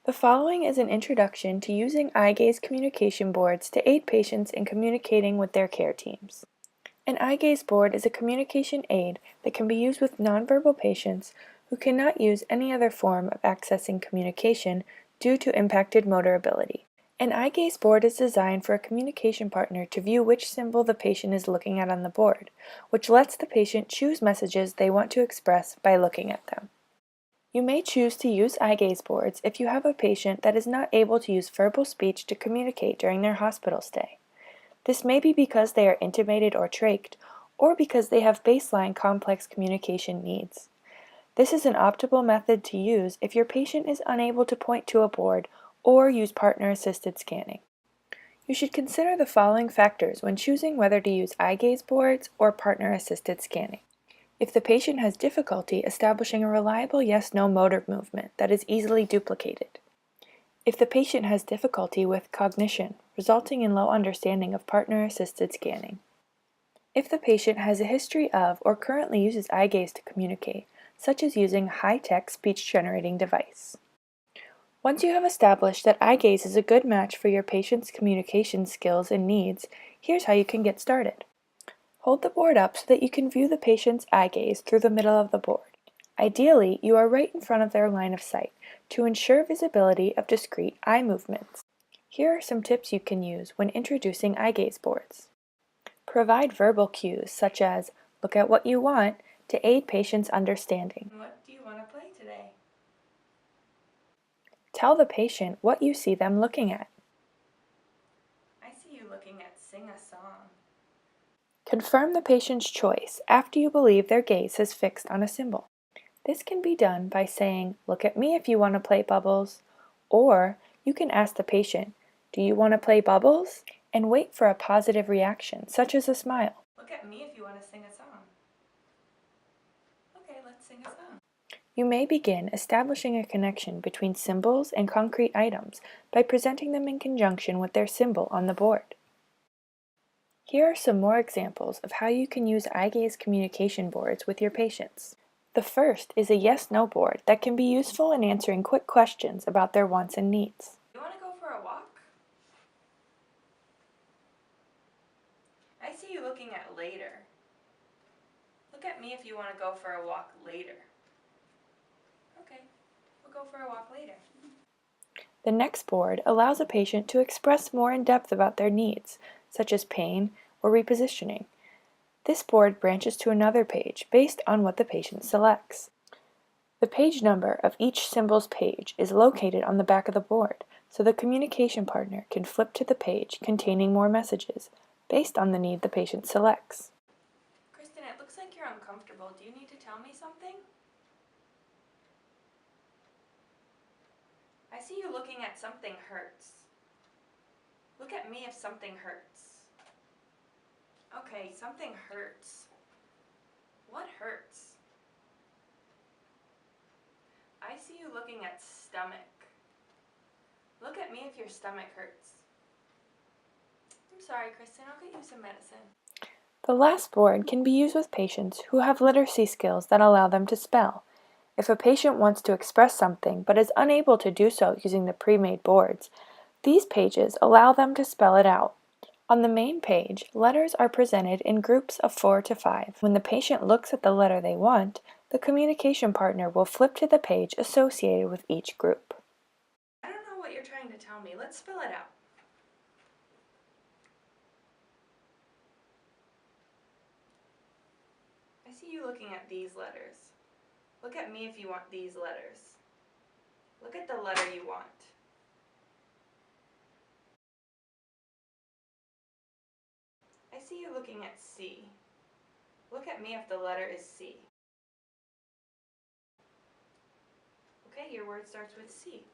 The following is an introduction to using eye gaze communication boards to aid patients in communicating with their care teams. An eye gaze board is a communication aid that can be used with nonverbal patients who cannot use any other form of accessing communication due to impacted motor ability. An eye gaze board is designed for a communication partner to view which symbol the patient is looking at on the board, which lets the patient choose messages they want to express by looking at them. You may choose to use eye gaze boards if you have a patient that is not able to use verbal speech to communicate during their hospital stay. This may be because they are intubated or trached, or because they have baseline complex communication needs. This is an optimal method to use if your patient is unable to point to a board or use partner-assisted scanning. You should consider the following factors when choosing whether to use eye gaze boards or partner-assisted scanning. If the patient has difficulty establishing a reliable yes-no motor movement that is easily duplicated. If the patient has difficulty with cognition, resulting in low understanding of partner-assisted scanning. If the patient has a history of or currently uses eye gaze to communicate, such as using a high-tech speech-generating device. Once you have established that eye gaze is a good match for your patient's communication skills and needs, here's how you can get started. Hold the board up so that you can view the patient's eye gaze through the middle of the board. Ideally, you are right in front of their line of sight to ensure visibility of discrete eye movements. Here are some tips you can use when introducing eye gaze boards. Provide verbal cues such as, "Look at what you want," to aid patients' understanding. What do you want to play today? Tell the patient what you see them looking at. I see you looking at Sing a Song. Confirm the patient's choice after you believe their gaze has fixed on a symbol. This can be done by saying, "Look at me if you want to play bubbles," or you can ask the patient, "Do you want to play bubbles?" and wait for a positive reaction, such as a smile. Look at me if you want to sing a song. Okay, let's sing a song. You may begin establishing a connection between symbols and concrete items by presenting them in conjunction with their symbol on the board. Here are some more examples of how you can use eye gaze communication boards with your patients. The first is a yes-no board that can be useful in answering quick questions about their wants and needs. You want to go for a walk? I see you looking at later. Look at me if you want to go for a walk later. Okay, we'll go for a walk later. The next board allows a patient to express more in depth about their needs, such as pain or repositioning. This board branches to another page based on what the patient selects. The page number of each symbol's page is located on the back of the board, so the communication partner can flip to the page containing more messages based on the need the patient selects. Kristen, it looks like you're uncomfortable. Do you need to tell me something? I see you looking at something hurts. Look at me if something hurts. Okay, something hurts. What hurts? I see you looking at stomach. Look at me if your stomach hurts. I'm sorry, Kristen, I'll get you some medicine. The last board can be used with patients who have literacy skills that allow them to spell. If a patient wants to express something but is unable to do so using the pre-made boards, these pages allow them to spell it out. On the main page, letters are presented in groups of 4 to 5. When the patient looks at the letter they want, the communication partner will flip to the page associated with each group. I don't know what you're trying to tell me. Let's spell it out. I see you looking at these letters. Look at me if you want these letters. Look at the letter you want. I see you looking at C. Look at me if the letter is C. Okay, your word starts with C.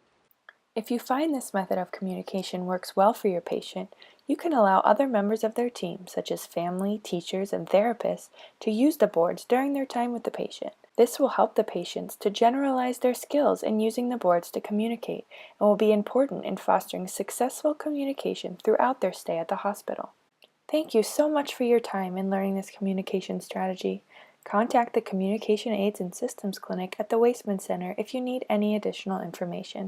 If you find this method of communication works well for your patient, you can allow other members of their team, such as family, teachers, and therapists, to use the boards during their time with the patient. This will help the patients to generalize their skills in using the boards to communicate and will be important in fostering successful communication throughout their stay at the hospital. Thank you so much for your time in learning this communication strategy. Contact the Communication Aids and Systems Clinic at the Waisman Center if you need any additional information.